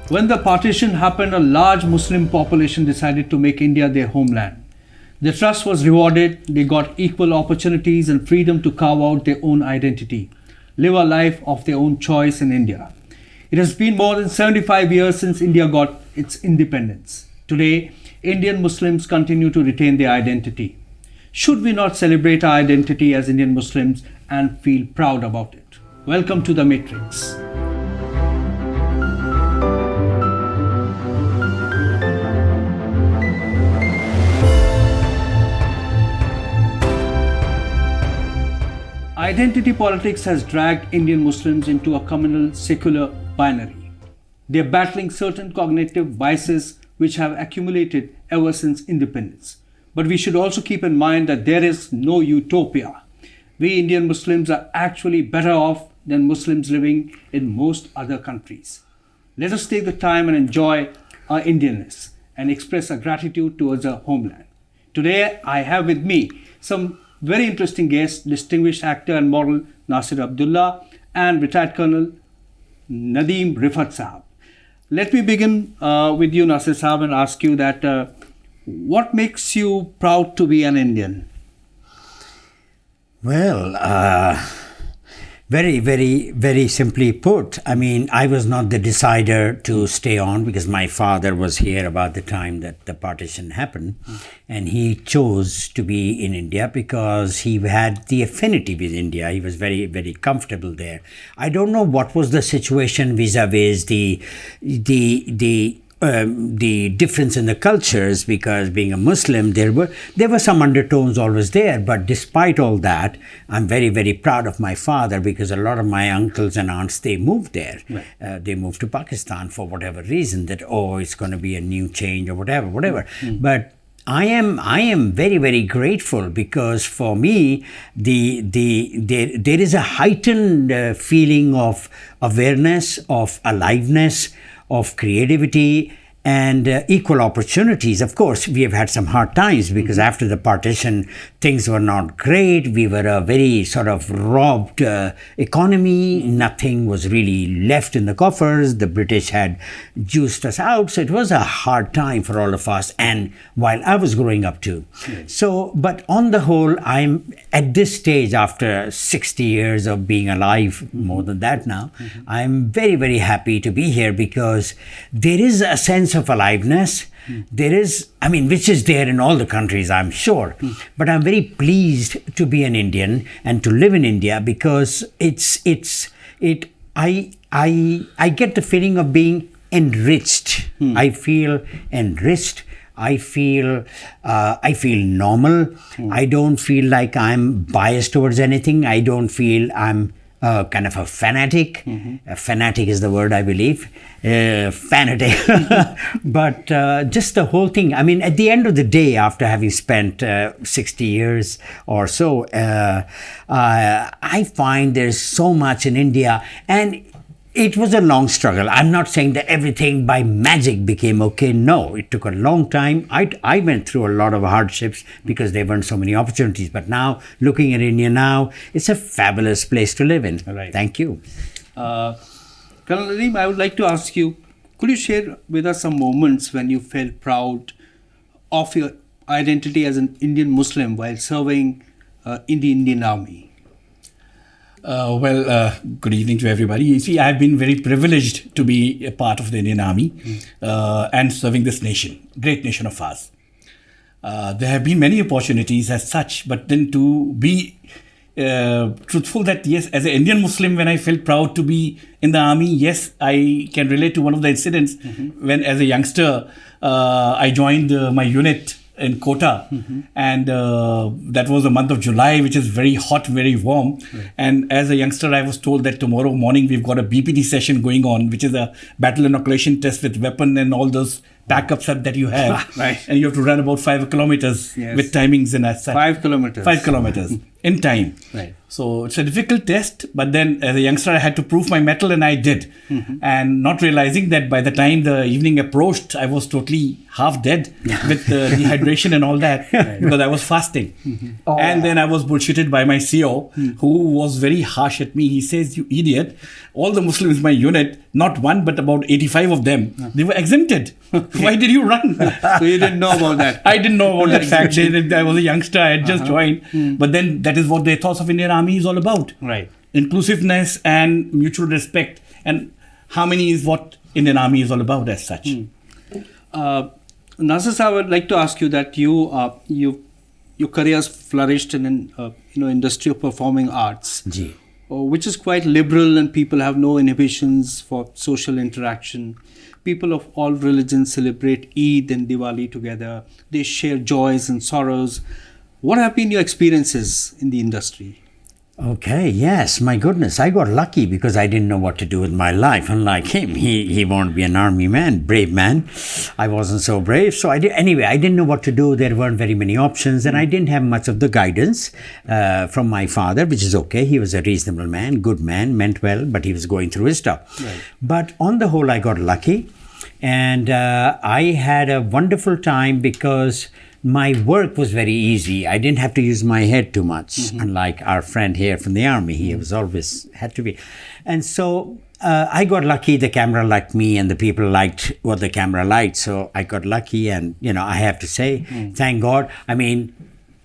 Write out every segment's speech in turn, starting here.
When the partition happened, a large Muslim population decided to make India their homeland. Their trust was rewarded, they got equal opportunities and freedom to carve out their own identity, live a life of their own choice in India. It has been more than 75 years since India got its independence. Today, Indian Muslims continue to retain their identity. Should we not celebrate our identity as Indian Muslims and feel proud about it? Welcome to The Matrix. Identity politics has dragged Indian Muslims into a communal secular binary. They are battling certain cognitive biases which have accumulated ever since independence. But we should also keep in mind that there is no utopia. We Indian Muslims are actually better off than Muslims living in most other countries. Let us take the time and enjoy our Indianness and express our gratitude towards our homeland. Today I have with me some very interesting guests, distinguished actor and model Nasir Abdullah and retired Colonel Nadeem Rifat Sahab. Let me begin with you, Nasir Sahab, and ask you that what makes you proud to be an Indian? Well, very, very, very simply put, I mean, I was not the decider to stay on because my father was here about the time that the partition happened, and he chose to be in India because he had the affinity with India. He was very, very comfortable there. I don't know what was the situation vis-a-vis the difference in the cultures, because being a Muslim, there were some undertones always there. But despite all that, I'm very, very proud of my father because a lot of my uncles and aunts, they moved there. Right. They moved to Pakistan for whatever reason, that, it's going to be a new change or whatever. But I am very, very grateful because for me, there is a heightened feeling of awareness, of aliveness, of creativity and equal opportunities. Of course, we have had some hard times because after the partition, things were not great. We were a very sort of robbed economy. Nothing was really left in the coffers. The British had juiced us out. So it was a hard time for all of us. And while I was growing up too. So, but on the whole, I'm at this stage after 60 years of being alive, more than that now, I'm very, very happy to be here because there is a sense of aliveness. There is, which is there in all the countries, I'm sure. But I'm very pleased to be an Indian and to live in India because I get the feeling of being enriched. I feel enriched. I feel normal. I don't feel like I'm biased towards anything. I don't feel I'm kind of a fanatic. A fanatic is the word, I believe. Fanatic. But just the whole thing. At the end of the day, after having spent 60 years or so, I find there's so much in India, and it was a long struggle. I'm not saying that everything by magic became okay. No, it took a long time. I went through a lot of hardships because there weren't so many opportunities. But now, looking at India now, it's a fabulous place to live in. Right. Thank you. Colonel Nadeem, I would like to ask you, could you share with us some moments when you felt proud of your identity as an Indian Muslim while serving in the Indian Army? Good evening to everybody. You see, I've been very privileged to be a part of the Indian Army and serving this nation, great nation of ours. There have been many opportunities as such, but then to be truthful that yes, as an Indian Muslim, when I felt proud to be in the army, yes, I can relate to one of the incidents when as a youngster, I joined my unit in Kota, and that was the month of July, which is very hot, very warm. Right. And as a youngster, I was told that tomorrow morning we've got a BPT session going on, which is a battle inoculation test with weapon and all those backups that you have. Right. And you have to run about 5 kilometers with timings and as such. 5 kilometers. 5 kilometers. in time. Right. So it's a difficult test, but then as a youngster, I had to prove my mettle, and I did. And not realizing that by the time the evening approached, I was totally half dead with dehydration and all that because I was fasting. And then I was bullshitted by my CO, who was very harsh at me. He says, "You idiot, all the Muslims in my unit, not one, but about 85 of them, they were exempted. Why did you run?" So you didn't know about that. I didn't know about that fact. I was a youngster. I had just joined. But then that is what the ethos of Indian Army is all about. Right. Inclusiveness and mutual respect. And harmony is what Indian Army is all about as such. Nasir, I would like to ask you that your career has flourished in industry of performing arts, Ji. Which is quite liberal, and people have no inhibitions for social interaction. People of all religions celebrate Eid and Diwali together. They share joys and sorrows. What have been your experiences in the industry? Okay, yes, my goodness, I got lucky because I didn't know what to do with my life. Unlike him, he wanted to be an army man, brave man. I wasn't so brave, so I didn't know what to do. There weren't very many options, and I didn't have much of the guidance from my father, which is okay. He was a reasonable man, good man, meant well, but he was going through his stuff. Right. But on the whole, I got lucky, and I had a wonderful time because my work was very easy. I didn't have to use my head too much, unlike our friend here from the army. He was always had to be. And so I got lucky. The camera liked me, and the people liked what the camera liked. So I got lucky, and I have to say, thank God. I mean,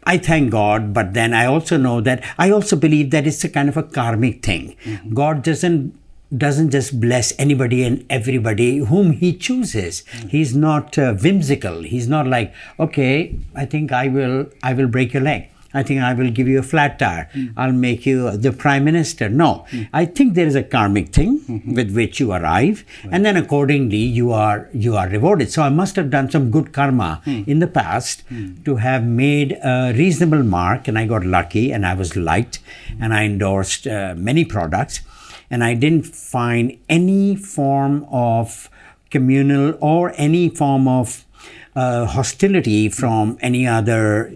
I thank God, but then I also know that I also believe that it's a kind of a karmic thing. God doesn't just bless anybody and everybody whom he chooses. He's not whimsical. He's not like, okay, I think I will break your leg. I think I will give you a flat tire. I'll make you the prime minister. No, I think there is a karmic thing with which you arrive, and then accordingly you are rewarded. So I must have done some good karma in the past to have made a reasonable mark, and I got lucky, and I was liked, and I endorsed many products. And I didn't find any form of communal or any form of hostility from any other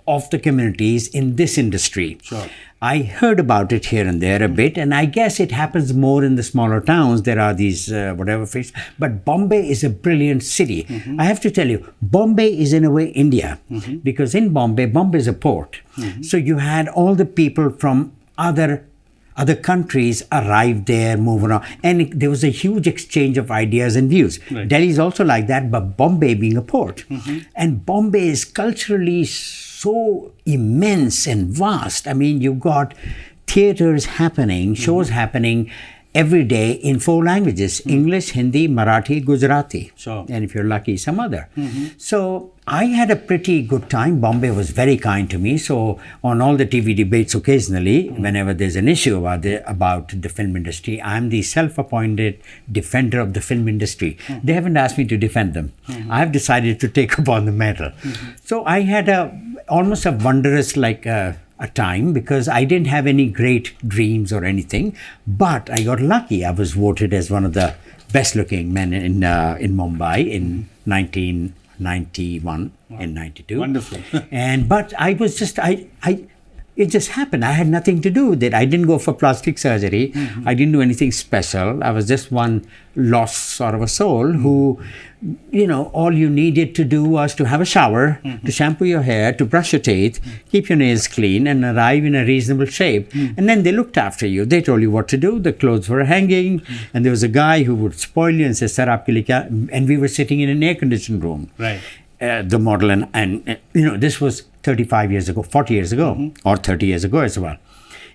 of the communities in this industry. Sure. I heard about it here and there a bit, and I guess it happens more in the smaller towns. There are these whatever fish, but Bombay is a brilliant city. I have to tell you, Bombay is in a way India, because in Bombay is a port. So you had all the people from other countries arrived there, move around, and there was a huge exchange of ideas and views. Right. Delhi is also like that, but Bombay being a port. And Bombay is culturally so immense and vast. I mean, you've got theaters happening, shows happening every day in 4 languages, English, Hindi, Marathi, Gujarati. Sure. And if you're lucky, some other. So I had a pretty good time. Bombay was very kind to me. So on all the TV debates occasionally, whenever there's an issue about the film industry, I'm the self-appointed defender of the film industry. They haven't asked me to defend them. I've decided to take upon the mantle. So I had almost a wondrous a time, because I didn't have any great dreams or anything, but I got lucky. I was voted as one of the best looking men in Mumbai in 1991 and 92. Wonderful. But I was just, it just happened. I had nothing to do with it. I didn't go for plastic surgery. I didn't do anything special. I was just one lost sort of a soul who, all you needed to do was to have a shower, to shampoo your hair, to brush your teeth, keep your nails clean, and arrive in a reasonable shape. And then they looked after you. They told you what to do. The clothes were hanging, and there was a guy who would spoil you and say, "Sir, aapke liye kya?" And we were sitting in an air-conditioned room. Right. The model and this was 35 years ago, 40 years ago, or 30 years ago as well.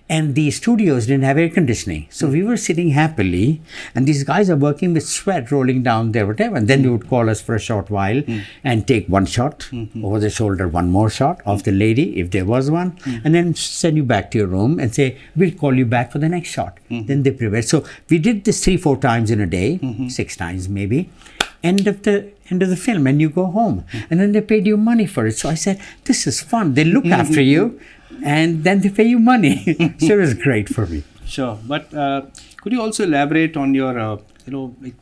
And the studios didn't have air conditioning. So we were sitting happily, and these guys are working with sweat rolling down there, whatever. And then they would call us for a short while and take one shot over the shoulder, one more shot of the lady, if there was one, and then send you back to your room and say, "We'll call you back for the next shot." Then they prepare. So we did this 3-4 times in a day, 6 times maybe. End of the film, and you go home, and then they paid you money for it. So I said, "This is fun." They look after you, and then they pay you money. So it was great for me. Sure, but could you also elaborate on your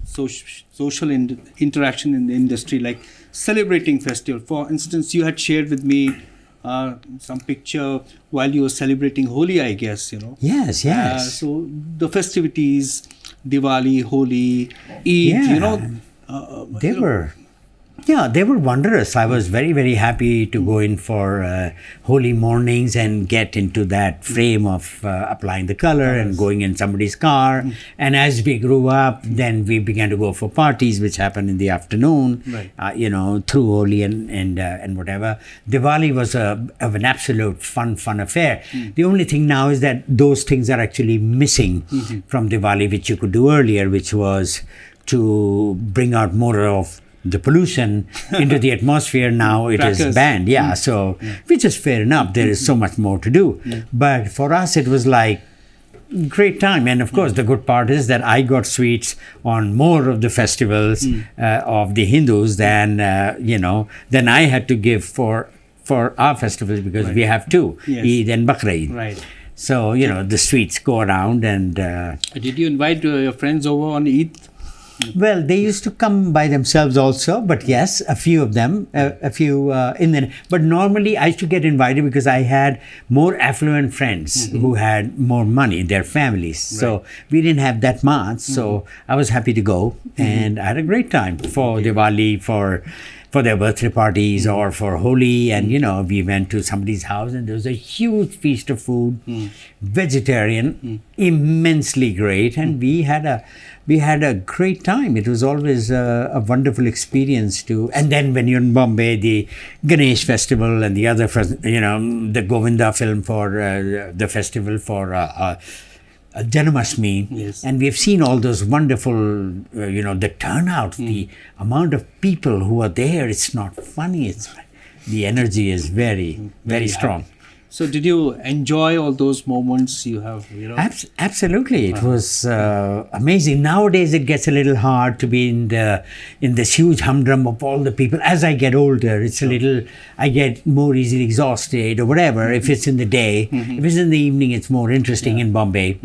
social interaction in the industry, like celebrating festival? For instance, you had shared with me some picture while you were celebrating Holi, I guess, Yes, yes. So the festivities, Diwali, Holi, Eid, They were. Yeah, they were wondrous. I was very, very happy to go in for holy mornings and get into that frame of applying the color and going in somebody's car. And as we grew up, then we began to go for parties, which happened in the afternoon, through Holi and whatever. Diwali was of an absolute fun affair. The only thing now is that those things are actually missing from Diwali, which you could do earlier, which was to bring out more of the pollution into the atmosphere. Now it is banned. Which is fair enough. There is so much more to do. But for us, it was like great time. And of course, the good part is that I got sweets on more of the festivals of the Hindus than I had to give for our festivals, because we have two, Eid and Bakr Eid. Right. So, the sweets go around. And did you invite your friends over on Eid? Well, they used to come by themselves also, but yes, a few of them, but normally I used to get invited because I had more affluent friends who had more money in their families. So we didn't have that much. So I was happy to go, and I had a great time for Diwali, for their birthday parties or for Holi. And, we went to somebody's house and there was a huge feast of food, vegetarian, immensely great. And we had a great time. It was always a wonderful experience and then when you're in Bombay, the Ganesh festival and the other, the Govinda film for the festival for Janmashtami, and we've seen all those wonderful, the turnout, the amount of people who are there. It's not funny. The energy is very, very strong. So did you enjoy all those moments you have? Absolutely, it was amazing. Nowadays, it gets a little hard to be in this huge humdrum of all the people. As I get older, I get more easily exhausted or whatever. If it's in the day, if it's in the evening, it's more interesting in Bombay.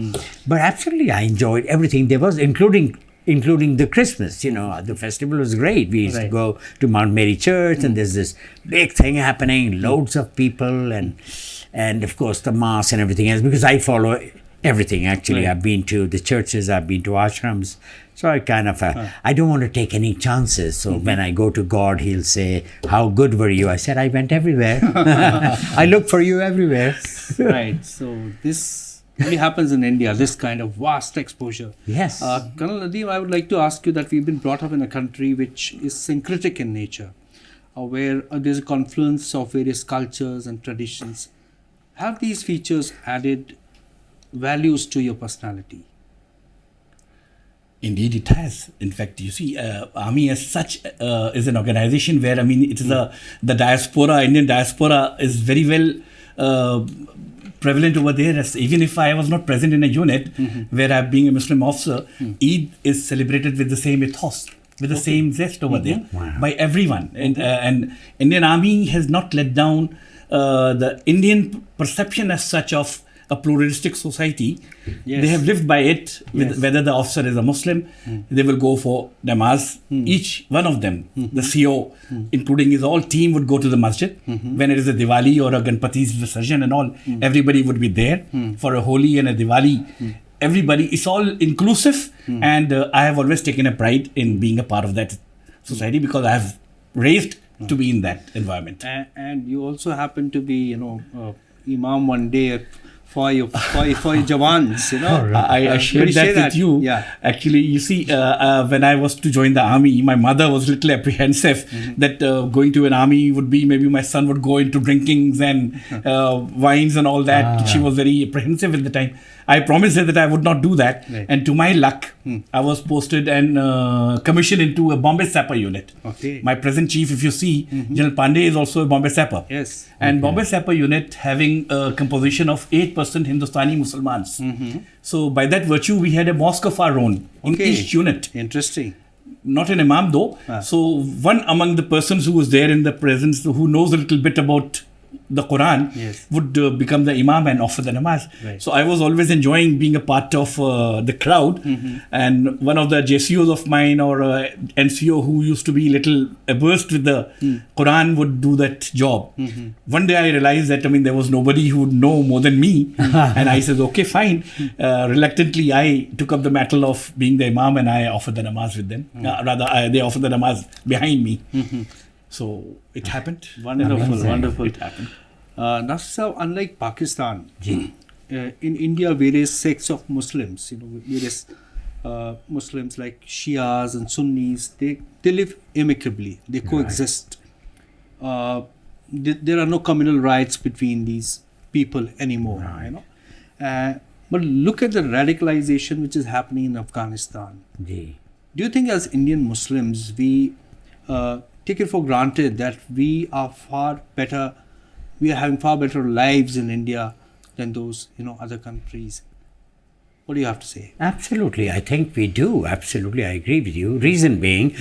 But absolutely, I enjoyed everything there was, including the Christmas. The festival was great. We used to go to Mount Mary Church, and there's this big thing happening, loads of people, and of course the mass and everything else, because I follow everything actually. I've been to the churches, I've been to ashrams, so I kind of I don't want to take any chances. So when I go to God, he'll say, how good were you? I said, I went everywhere. I look for you everywhere. Right. So this only happens in India, this kind of vast exposure. Yes. Colonel Nadeem, I would like to ask you that we've been brought up in a country which is syncretic in nature, where there's a confluence of various cultures and traditions. Have these features added values to your personality? Indeed, it has. In fact, you see, Army as such is an organization where, it is the diaspora, Indian diaspora is very well prevalent over there. Even if I was not present in a unit where I'm being a Muslim officer, Eid is celebrated with the same ethos, with the same zest over there by everyone. And Indian Army has not let down the Indian perception as such of a pluralistic society. They have lived by it, whether the officer is a Muslim, they will go for namaz. Each one of them, the CO, including his whole team, would go to the masjid. When it is a Diwali or a Ganpati's Visarjan and all, everybody would be there for a Holi and a Diwali. Everybody, it's all inclusive, and I have always taken a pride in being a part of that society, because I have raised to be in that environment. And you also happen to be, Imam one day for your Jawans, I shared that with you. Yeah. Actually, you see, when I was to join the army, my mother was a little apprehensive that going to an army would be, maybe my son would go into drinkings and wines and all that. She was very apprehensive at the time. I promised her that I would not do that. Right. And to my luck, I was posted and commissioned into a Bombay Sapper unit. Okay. My present chief, if you see, General Pandey is also a Bombay Sapper. Yes. And Bombay Sapper unit having a composition of 8% Hindustani Muslims. So by that virtue, we had a mosque of our own in each unit. Interesting. Not an imam though. So one among the persons who was there in the presence, who knows a little bit about the Quran Yes. would become the imam and offer the namaz. Right. So I was always enjoying being a part of the crowd. And one of the JCOs of mine or NCO who used to be little versed with the Quran would do that job. One day I realized that there was nobody who would know more than me. And I said, okay, fine. Reluctantly, I took up the mantle of being the imam and I offered the namaz with them. They offered the namaz behind me. So it happened. Wonderful, Amazing. wonderful. It happened. Now, sir, unlike Pakistan, in India, various sects of Muslims, various Muslims like Shias and Sunnis, they live amicably. They coexist. There are no communal rights between these people anymore. But look at the radicalization which is happening in Afghanistan. Do you think as Indian Muslims, we take it for granted that we are having far better lives in India than those, other countries? What do you have to say? Absolutely, I think we do. Absolutely, I agree with you. Reason being,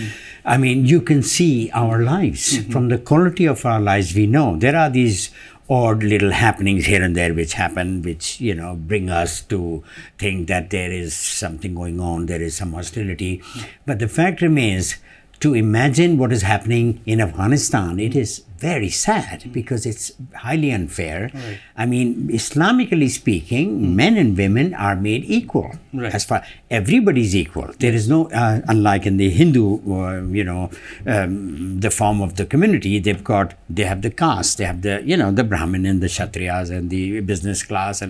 you can see our lives. From the quality of our lives, we know there are these odd little happenings here and there which happen, which, bring us to think that there is something going on, there is some hostility. But the fact remains, to imagine what is happening in Afghanistan, it is very sad because it's highly unfair. Right. Islamically speaking, men and women are made equal. Right. As far everybody's equal. There is no, unlike in the Hindu, the form of the community, they have the caste, they have the, the Brahmin and the Kshatriyas and the business class,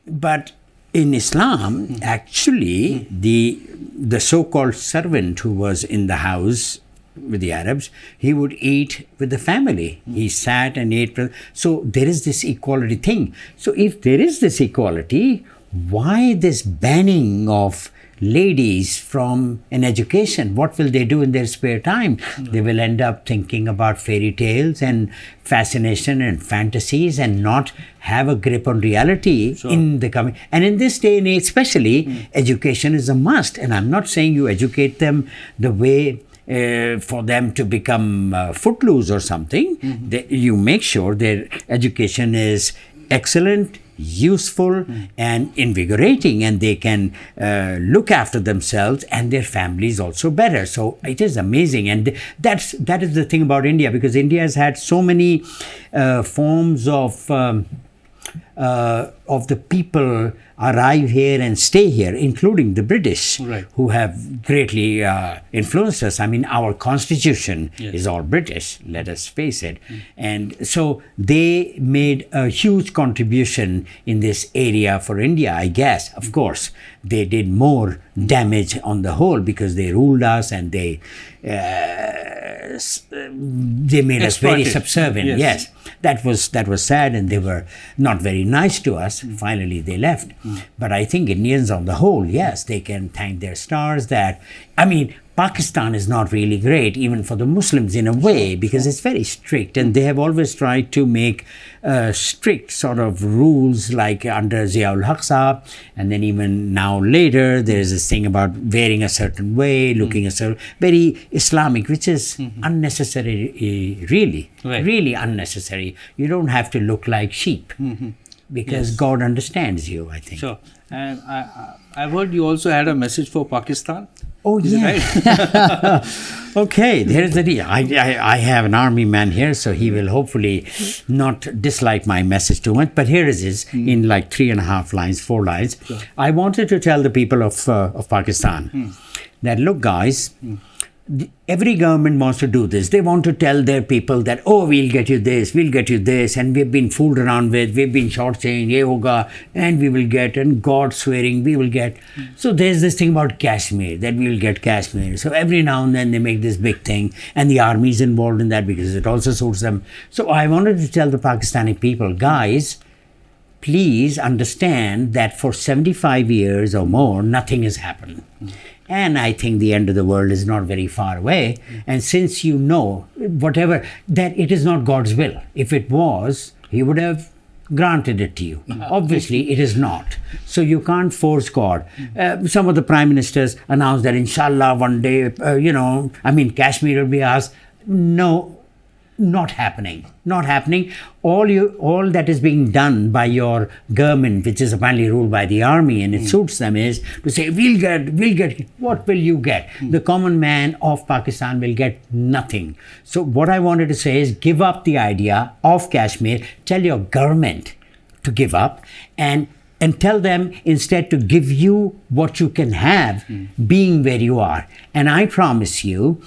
but in Islam, actually, the so-called servant who was in the house with the Arabs, he would eat with the family. He sat and ate. So there is this equality thing. So if there is this equality, why this banning of ladies from an education? What will they do in their spare time? They will end up thinking about fairy tales and fascination and fantasies and not have a grip on reality in the coming. And in this day and age especially, education is a must. And I'm not saying you educate them the way for them to become footloose or something. You make sure their education is excellent, useful and invigorating, and they can look after themselves and their families also better. So it is amazing, and that is the thing about India, because India has had so many forms of the people arrive here and stay here, including the British, who have greatly influenced us. Our constitution is all British, let us face it. And so they made a huge contribution in this area for India, I guess. Of course, they did more damage on the whole because they ruled us and they made us very subservient. Yes. That was sad, and they were not very nice to us. Finally, they left. But I think Indians on the whole, yes, they can thank their stars that, Pakistan is not really great, even for the Muslims in a way, because it's very strict, and they have always tried to make strict sort of rules, like under Ziaul Haq Sahab, and then even now later, there is this thing about wearing a certain way, looking a certain, very Islamic, which is unnecessary, really, really unnecessary. You don't have to look like sheep, because God understands you, I think. Sure. And I've heard you also had a message for Pakistan. Oh, Is yeah. it right? Okay, there's the deal. I have an army man here, so he will hopefully not dislike my message too much. But here it is, in like 3.5 lines, 4 lines. Sure. I wanted to tell the people of Pakistan that, look, guys, every government wants to do this. They want to tell their people that, oh, we'll get you this, and we've been fooled around with, we've been short-changed, ye hoga, and we will get, and God swearing, we will get. So there's this thing about Kashmir, that we will get Kashmir. So every now and then they make this big thing, and the army is involved in that because it also suits them. So I wanted to tell the Pakistani people, guys, please understand that for 75 years or more, nothing has happened. And I think the end of the world is not very far away. And since you know, whatever, that it is not God's will. If it was, He would have granted it to you. Obviously, it is not. So you can't force God. Some of the prime ministers announced that inshallah one day, Kashmir will be ours. No. not happening. Not happening. All that is being done by your government, which is apparently ruled by the army, and it suits them, is to say, we'll get. What will you get? The common man of Pakistan will get nothing. So what I wanted to say is, give up the idea of Kashmir. Tell your government to give up, and tell them instead to give you what you can have, being where you are. And I promise you,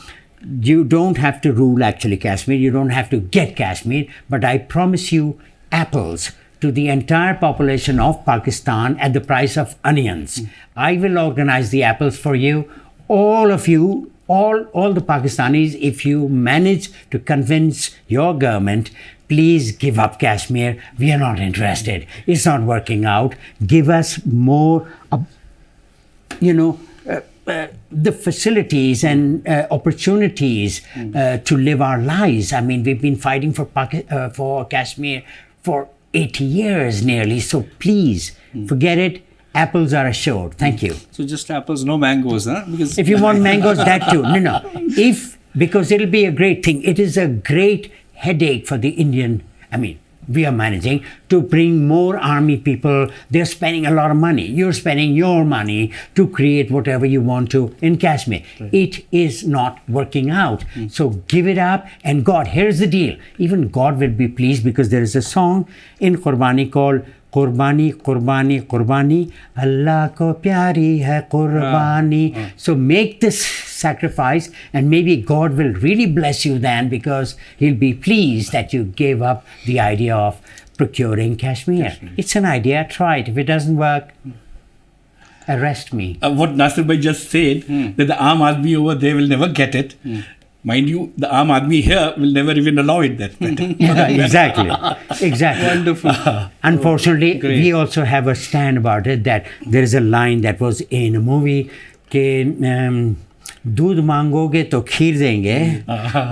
you don't have to rule actually Kashmir, you don't have to get Kashmir, but I promise you apples to the entire population of Pakistan at the price of onions. I will organize the apples for you, all of you, all the Pakistanis, if you manage to convince your government, please give up Kashmir, we are not interested, it's not working out, give us more, the facilities and opportunities to live our lives. I mean, we've been fighting for Kashmir for 80 years nearly, so please, forget it. Apples are assured. Thank you. So just apples, no mangoes, huh? Because if you want mangoes, that too. No. Because it'll be a great thing. It is a great headache for the Indian. We are managing to bring more army people. They're spending a lot of money. You're spending your money to create whatever you want to in Kashmir. Right. It is not working out. So give it up. And God, here's the deal. Even God will be pleased, because there is a song in Qurbani called Qurbani, Qurbani, Qurbani, Allah ko pyari hai Qurbani. So make this sacrifice, and maybe God will really bless you then, because He'll be pleased that you gave up the idea of procuring Kashmir. It's an idea, try it. If it doesn't work, arrest me. What Nasir bhai just said, that the Aam Aadmi over there will never get it. Mind you, the Aam Aadmi here will never even allow it that. Exactly. Wonderful. Unfortunately, we also have a stand about it, that there is a line that was in a movie, दूध मांगोगे तो खीर देंगे,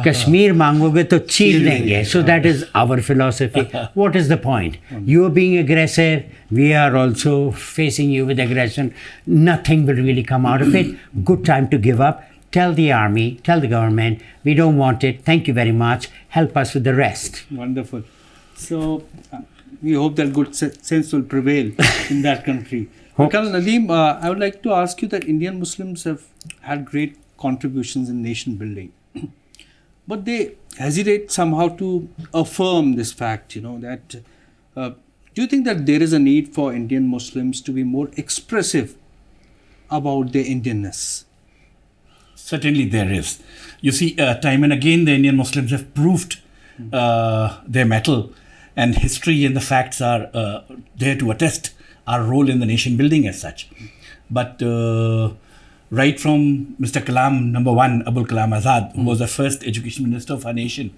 कश्मीर मांगोगे तो चीर देंगे. So that is our philosophy. What is the point? You are being aggressive, we are also facing you with aggression. Nothing will really come out of it. Good time to give up. Tell the army, tell the government, we don't want it. Thank you very much. Help us with the rest. Wonderful. So we hope that good sense will prevail in that country. Colonel Nadeem, I would like to ask you that Indian Muslims have had great contributions in nation building, but they hesitate somehow to affirm this fact, that do you think that there is a need for Indian Muslims to be more expressive about their Indianness? Certainly there is. You see, time and again the Indian Muslims have proved their mettle, and history and the facts are there to attest our role in the nation building as such. But right from Mr. Kalam, number one, Abul Kalam Azad, who was the first education minister of our nation,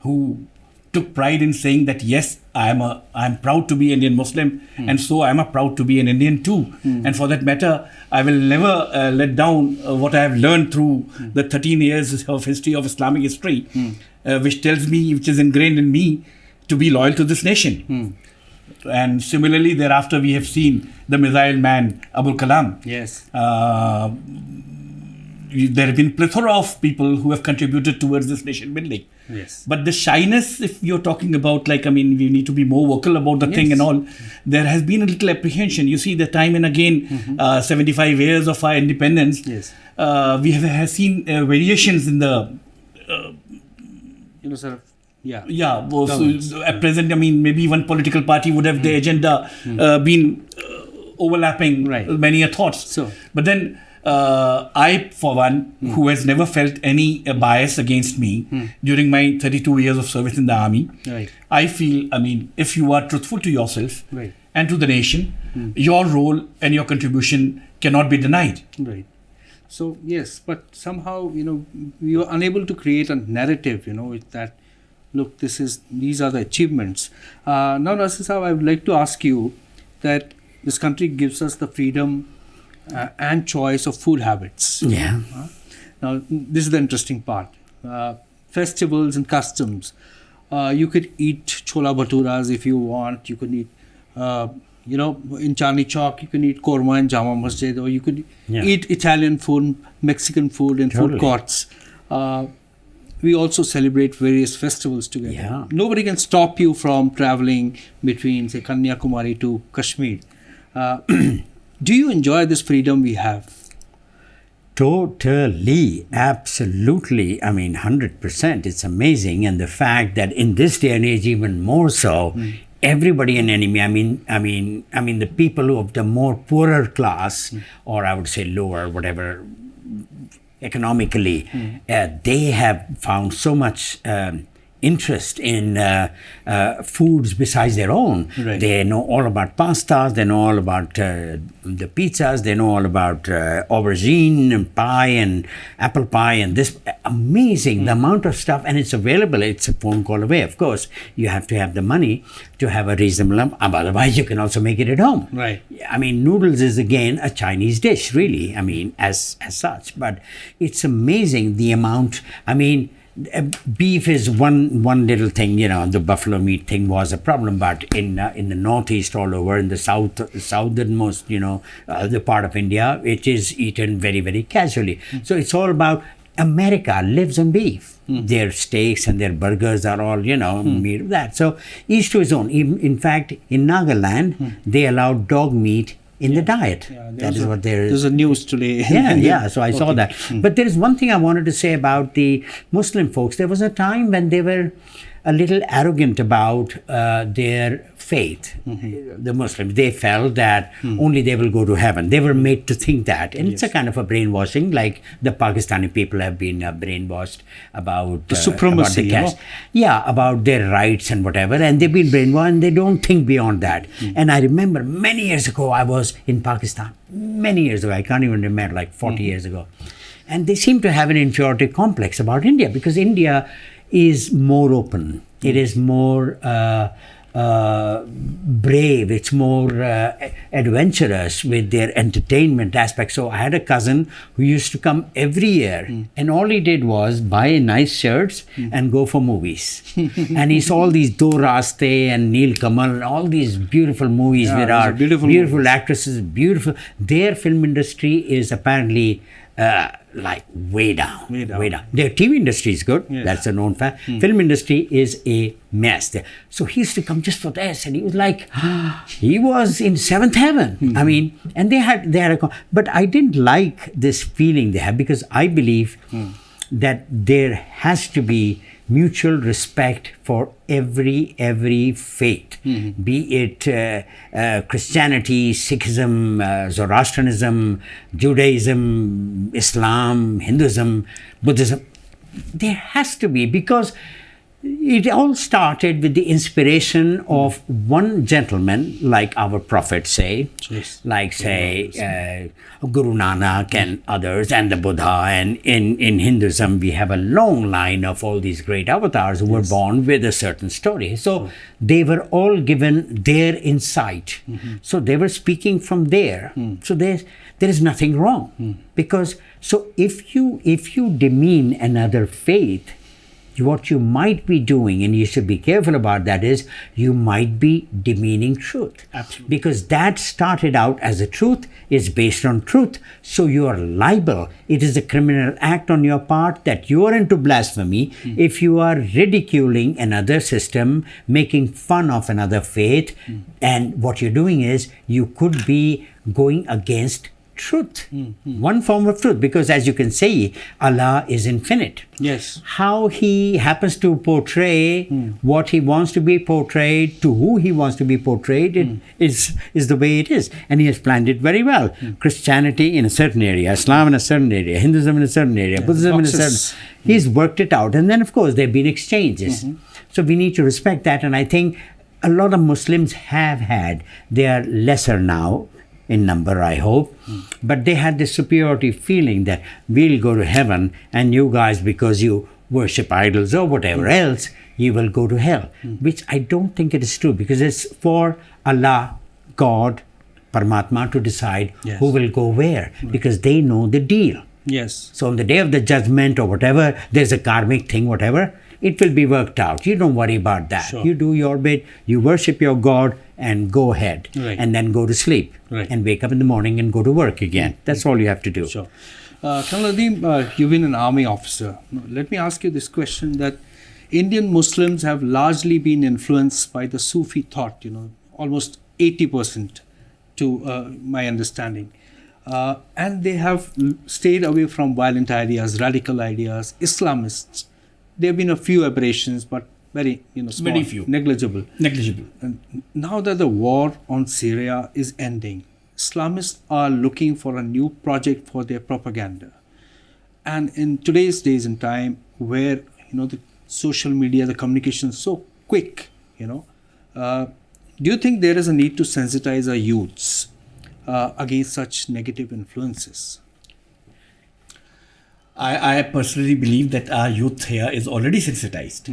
who took pride in saying that yes, I'm proud to be Indian Muslim, and so I'm proud to be an Indian too. And for that matter, I will never let down what I have learned through the 13 years of history of Islamic history, which tells me, which is ingrained in me, to be loyal to this nation. And similarly, thereafter, we have seen the missile man, Abul Kalam. Yes. There have been plethora of people who have contributed towards this nation building. Yes. But the shyness, if you're talking about, we need to be more vocal about the thing and all, there has been a little apprehension. You see, the time and again, 75 years of our independence, we have seen variations in the... at present, maybe one political party would have the agenda been overlapping many thoughts. So, but then I, for one, who has never felt any bias against me during my 32 years of service in the army, I feel, if you are truthful to yourself and to the nation, your role and your contribution cannot be denied. Right. So, yes, but somehow, we were unable to create a narrative, that, look, these are the achievements. Now, Nasir Sahab, I would like to ask you that this country gives us the freedom and choice of food habits. Yeah. Now, this is the interesting part. Festivals and customs. You could eat chola bhaturas if you want. You could eat, in Chandni Chowk, you can eat korma in Jama Masjid, or you could eat Italian food, Mexican food in food courts. we also celebrate various festivals together. Yeah. Nobody can stop you from traveling between, say, Kanyakumari to Kashmir. Do you enjoy this freedom we have? Totally, absolutely. I mean, 100%. It's amazing, and the fact that in this day and age, even more so, everybody an enemy. I mean, the people of the more poorer class, or I would say lower, whatever, economically, they have found so much interest in foods besides their own. Right. They know all about pastas, they know all about the pizzas, they know all about aubergine and pie and apple pie and this. Amazing, the amount of stuff, and it's available. It's a phone call away. Of course, you have to have the money to have a reasonable amount. Otherwise, you can also make it at home. Right. I mean, noodles is again a Chinese dish, really. I mean, as such. But it's amazing the amount. I mean, beef is one little thing, the buffalo meat thing was a problem, but in the northeast all over, in the southernmost, the part of India, it is eaten very, very casually. So it's all about America lives on beef. Their steaks and their burgers are all, made of that. So each to his own. In fact, in Nagaland, they allow dog meat in the diet. That is what there is. There's a news today. Yeah. So I saw that. But there is one thing I wanted to say about the Muslim folks. There was a time when they were a little arrogant about their faith. The Muslims, they felt that only they will go to heaven. They were made to think that. And it's a kind of a brainwashing, like the Pakistani people have been brainwashed about the supremacy, about the caste. Yeah, about their rights and whatever. And they've been brainwashed and they don't think beyond that. And I remember many years ago, I was in Pakistan. Many years ago, I can't even remember, like 40 years ago. And they seem to have an inferiority complex about India, because India is more open. It is more brave. It's more adventurous with their entertainment aspect. So I had a cousin who used to come every year, and all he did was buy nice shirts and go for movies. And he saw all these Do Raste and Neel Kamal and all these beautiful movies with our beautiful actresses, beautiful. Their film industry is apparently like way down. Their TV industry is good. That's a known fact. Film industry is a mess there. So he used to come just for this, and he was like, he was in seventh heaven. I mean, and they had but I didn't like this feeling they have, because I believe that there has to be mutual respect for every faith, be it Christianity, Sikhism, Zoroastrianism, Judaism, Islam, Hinduism, Buddhism. There has to be, because it all started with the inspiration of one gentleman, like our prophet say, like say Guru Nanak and others, and the Buddha. And in Hinduism, we have a long line of all these great avatars who were born with a certain story. So they were all given their insight. So they were speaking from there. So there is nothing wrong, because so if you demean another faith, what you might be doing, and you should be careful about that, is you might be demeaning truth. Absolutely. Because that started out as a truth, is based on truth. So you are liable. It is a criminal act on your part that you are into blasphemy if you are ridiculing another system, making fun of another faith. And what you're doing is you could be going against truth, one form of truth, because as you can say, Allah is infinite. Yes. How he happens to portray what he wants to be portrayed, to who he wants to be portrayed, is the way it is. And he has planned it very well. Christianity in a certain area, Islam in a certain area, Hinduism in a certain area, Buddhism in a certain... He's worked it out. And then, of course, there have been exchanges. So we need to respect that. And I think a lot of Muslims have had, they are lesser now, in number, I hope, but they had this superiority feeling that we'll go to heaven, and you guys, because you worship idols or whatever else, you will go to hell, which I don't think it is true, because it's for Allah, God, Paramatma to decide who will go where, because they know the deal. Yes. So on the day of the judgment or whatever, there's a karmic thing, whatever, it will be worked out. You don't worry about that. Sure. You do your bit, you worship your God, and go ahead. Right. And then go to sleep. Right. And wake up in the morning and go to work again. That's all you have to do. Sure. Colonel Adeem, you've been an army officer. Let me ask you this question, that Indian Muslims have largely been influenced by the Sufi thought, almost 80% to my understanding. And they have stayed away from violent ideas, radical ideas, Islamists. There have been a few aberrations, but very, small, Very few. negligible. Negligible. And now that the war on Syria is ending, Islamists are looking for a new project for their propaganda. And in today's days and time, where the social media, the communication is so quick, do you think there is a need to sensitize our youths against such negative influences? I personally believe that our youth here is already sensitized.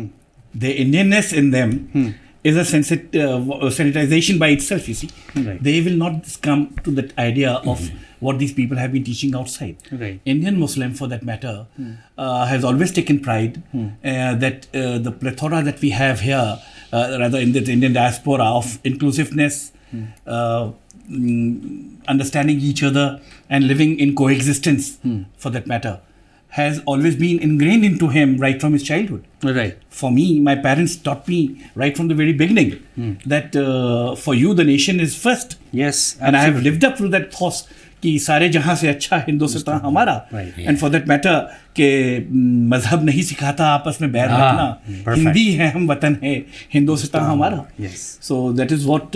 The Indianness in them is a sensitization by itself, you see. Right. They will not come to that idea of what these people have been teaching outside. Right. Indian Muslim, for that matter, has always taken pride that the plethora that we have here, rather in the Indian diaspora, of inclusiveness, understanding each other and living in coexistence, for that matter, has always been ingrained into him right from his childhood. Right. For me, my parents taught me right from the very beginning that for you the nation is first. Yes. And I have lived up to that thought कि सारे जहाँ से अच्छा हिंदुस्तान हमारा. Right. And for that matter कि मजहब नहीं सिखाता आपस में बैर रखना. perfect. हिंदी है हम वतन है हिंदुस्तान हमारा. Yes. So that is what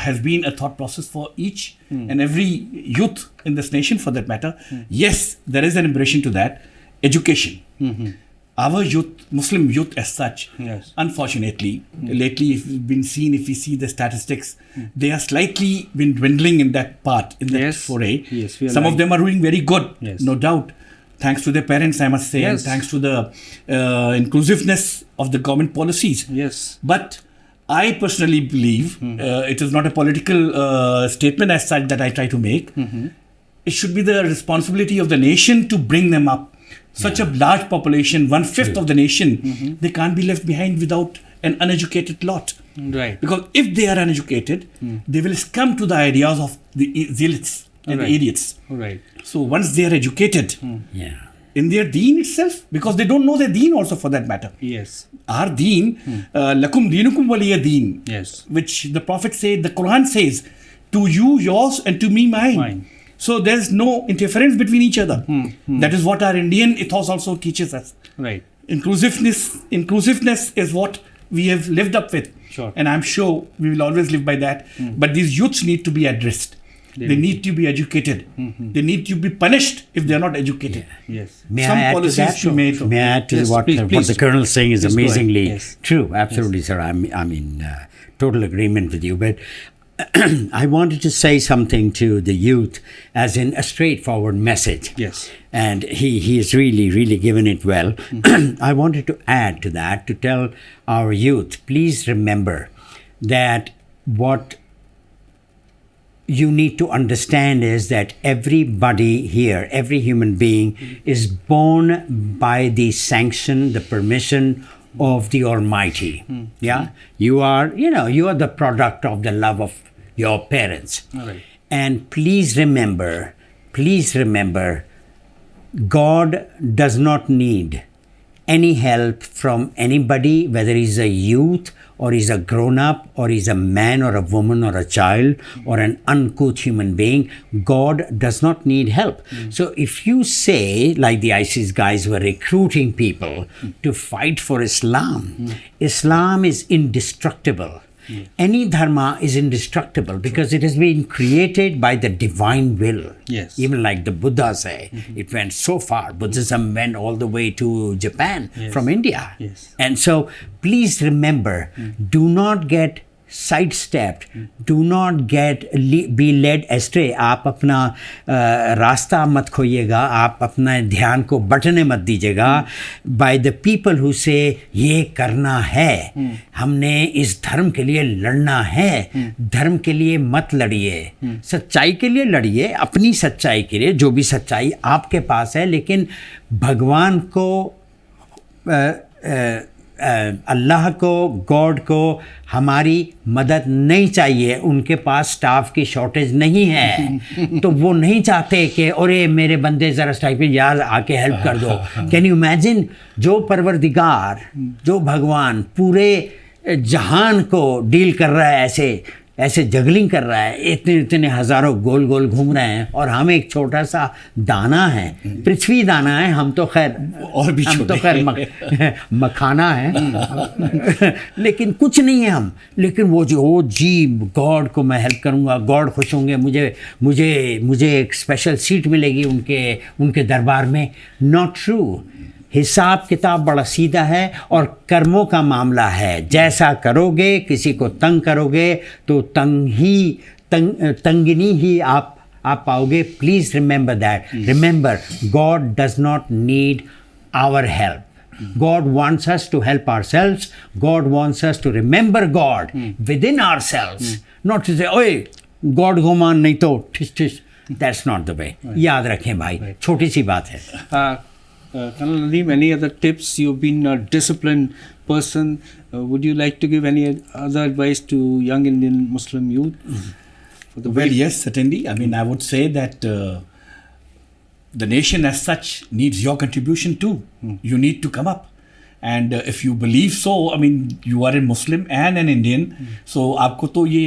has been a thought process for each and every youth in this nation, for that matter. Yes, there is an impression to that. Education. Our youth, Muslim youth as such, Yes. unfortunately, lately if we see the statistics, they are slightly been dwindling in that part, in that Yes. foray. Yes, we are Some of right. them are doing very good, Yes. no doubt. Thanks to their parents, I must say, and Yes. thanks to the inclusiveness of the government policies. Yes. But I personally believe it is not a political statement as such that I try to make. It should be the responsibility of the nation to bring them up. Such a large population, 1/5 of the nation, they can't be left behind without an uneducated lot. Right. Because if they are uneducated, they will succumb to the ideas of the zealots and Right. the idiots. Right. So once they are educated Yeah. in their deen itself, because they don't know their deen also, for that matter. Yes. Our deen, lakum deenukum waliya deen, Yes. which the Prophet said, the Quran says, to you yours and to me mine. Mine. So there's no interference between each other. That is what our Indian ethos also teaches us. Right. Inclusiveness is what we have lived up with. Sure. And I'm sure we will always live by that. But these youths need to be addressed. They need to be educated. They need to be punished if they are not educated. Yes. May Some I add to policies that? to make- May I add to Yes, what please, what please. the Colonel is saying is Please go ahead. amazingly Yes. true. Absolutely, sir. I'm in total agreement with you. But I wanted to say something to the youth, as in a straightforward message. Yes. And he has really given it well. I wanted to add to that, to tell our youth, please remember that what you need to understand is that everybody here, every human being, is born by the sanction, the permission of the Almighty. Yeah, you are the product of the love of your parents. All right. And please remember, God does not need any help from anybody, whether he's a youth or he's a grown-up or he's a man or a woman or a child or an uncouth human being. God does not need help. So if you say, like the ISIS guys were recruiting people to fight for Islam, Islam is indestructible. Any dharma is indestructible because it has been created by the divine will. Yes. Even like the Buddha say, it went so far. Buddhism went all the way to Japan from India. Yes. And so please remember, do not get sidestepped, do not be led astray. आप अपना रास्ता मत खोइएगा, आप अपना ध्यान को बटने मत दीजिएगा by the people who say ये करना है, हमने इस धर्म के लिए लड़ना है. धर्म के लिए मत लड़िए, सच्चाई के लिए लड़िए, अपनी सच्चाई के लिए, जो भी सच्चाई आपके पास है. लेकिन भगवान को अल्लाह को, गॉड को हमारी मदद नहीं चाहिए, उनके पास स्टाफ की शॉर्टेज नहीं है, तो वो नहीं चाहते कि अरे मेरे बंदे ज़रा स्टाइपेंड यार आके हेल्प कर दो। कैन यू इमेजिन, जो परवरदिगार, जो भगवान पूरे जहान को डील कर रहा है, ऐसे जगलिंग कर रहा है, इतने इतने हज़ारों गोल गोल घूम रहे हैं, और हम एक छोटा सा दाना है, पृथ्वी दाना है, हम तो खैर और भी हम तो खैर मखाना है लेकिन कुछ नहीं है हम। लेकिन वो जो ओ जी गॉड को मैं हेल्प करूँगा, गॉड खुश होंगे, मुझे एक स्पेशल सीट मिलेगी उनके दरबार में। Not true. हिसाब किताब बड़ा सीधा है और कर्मों का मामला है। जैसा करोगे, किसी को तंग करोगे तो तंगिनी ही आप पाओगे। Please remember that. Remember, God does not need our help. God wants us to help ourselves. God wants us to remember God within ourselves. Not to say, ओए God को मान नहीं तो ठिस ठिस। That's not the way. याद रखें भाई, छोटी सी बात है। Colonel Nadeem, any other tips? You've been a disciplined person. Would you like to give any other advice to young Indian Muslim youth? Well, yes, certainly. I mean, I would say that the nation as such needs your contribution too. You need to come up. And if you believe so, I mean, you are a Muslim and an Indian. So, आपको तो ये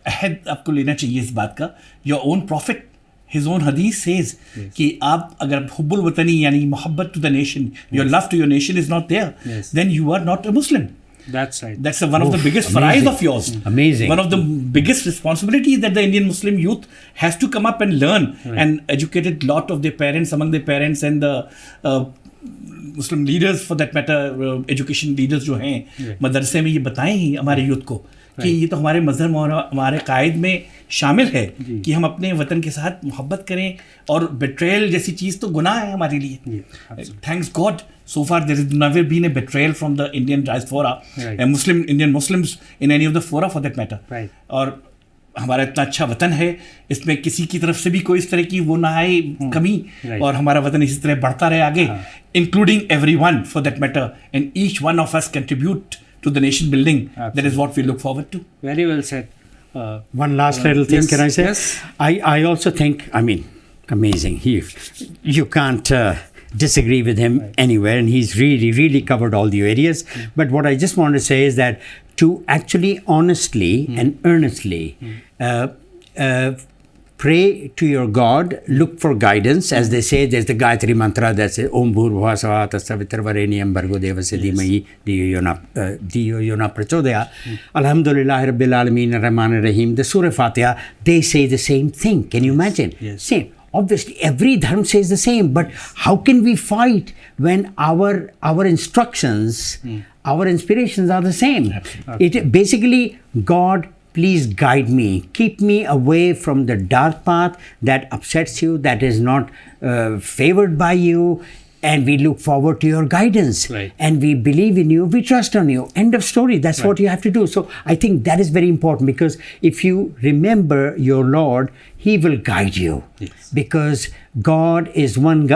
अहद आपको लेना चाहिए इस बात का. Your own prophet, his own hadith says कि आप अगर हुब्बुल वतनी यानी मोहब्बत to the nation, your love to your nation is not there, then you are not a Muslim. That's right. That's one of the biggest farais of yours. Amazing. One of the biggest responsibilities that the Indian Muslim youth has to come up and learn and educate a lot of their parents, among their parents and the Muslim leaders for that matter, education leaders जो हैं मदरसे में ये बताएं ही हमारे youth को कि ये तो हमारे मजहब और हमारे कायद में शामिल है कि हम अपने वतन के साथ मोहब्बत करें, और बेट्रेयल जैसी चीज़ तो गुनाह है हमारे लिए. Thanks God so far there has never been a betrayal from the Indian diaspora and Indian Muslims in any of the fora for that matter. और हमारा इतना अच्छा वतन है, इसमें किसी की तरफ से भी कोई इस तरह की वो ना आए कमी, और हमारा वतन इसी तरह बढ़ता रहे आगे, including everyone for that matter, and each one of us contribute to the nation building. That is what we look forward to. Very well said. One last little thing, yes, can I say? Yes. I also think, I mean, amazing. You can't disagree with him anywhere, and he's really covered all the areas. But what I just want to say is that to actually honestly and earnestly pray to your God, look for guidance. As they say, there's the Gayatri mantra that says Om Bhurbhuva Svah Tatsavitharvarenyam Bhargo Devasya Dhimahi Dhiyo Yona Prachodaya. Alhamdulillahi Rabbil Alameen Rahman Rahim. The Surah Fatiha, they say the same thing. Can you imagine? Same. Obviously, every dharm says the same, but how can we fight when our instructions, our inspirations are the same? It basically, God, please guide me, keep me away from the dark path that upsets you, that is not favored by you, and we look forward to your guidance. And we believe in you, we trust on you. End of story. That's what you have to do. So I think that is very important, because if you remember your Lord, He will guide you. Because God is one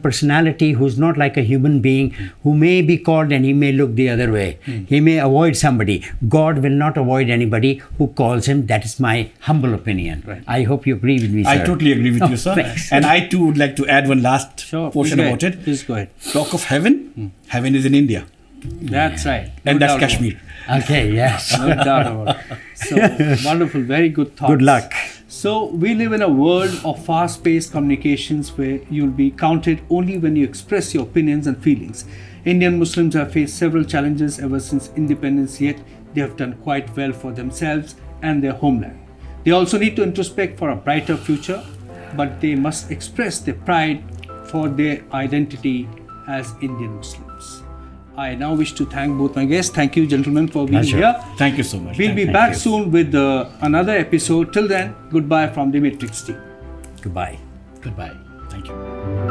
personality who's not like a human being, who may be called and he may look the other way. He may avoid somebody. God will not avoid anybody who calls him. That is my humble opinion. I hope you agree with me, sir. I totally agree with you, sir. Thanks. And I too would like to add one last portion about it. Please go ahead. Talk of heaven. Heaven is in India. That's right. And that's Kashmir. Okay, yes. No doubt about it. So, wonderful, very good thoughts. Good luck. So, we live in a world of fast-paced communications where you'll be counted only when you express your opinions and feelings. Indian Muslims have faced several challenges ever since independence, yet they have done quite well for themselves and their homeland. They also need to introspect for a brighter future, but they must express their pride for their identity as Indian Muslims. I now wish to thank both my guests. Thank you, gentlemen, for being here. Thank you so much. We'll be back soon with another episode. Till then, goodbye from the Matrix team. Goodbye. Goodbye. Thank you.